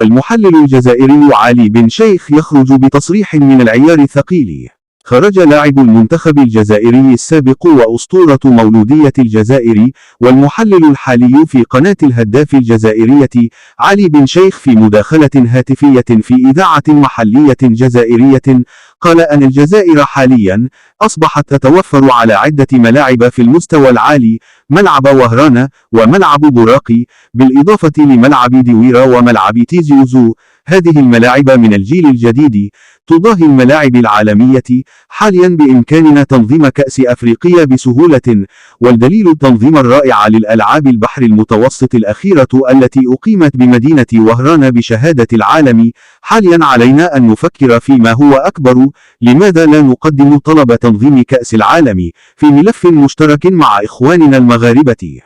المحلل الجزائري علي بن شيخ يخرج بتصريح من العيار الثقيل. خرج لاعب المنتخب الجزائري السابق وأسطورة مولودية الجزائر والمحلل الحالي في قناة الهداف الجزائرية علي بن شيخ في مداخلة هاتفية في إذاعة محلية جزائرية قال أن الجزائر حاليا أصبحت تتوفر على عدة ملاعب في المستوى العالي، ملعب وهران وملعب براقي بالإضافة لملعب ديويرا وملعب تيزي وزو. هذه الملاعب من الجيل الجديد تضاهي الملاعب العالمية. حاليا بإمكاننا تنظيم كأس أفريقيا بسهولة، والدليل التنظيم الرائع للألعاب البحر المتوسط الأخيرة التي أقيمت بمدينة وهران بشهادة العالم. حاليا علينا أن نفكر فيما هو أكبر، لماذا لا نقدم طلب تنظيم كأس العالم في ملف مشترك مع إخواننا المغاربة؟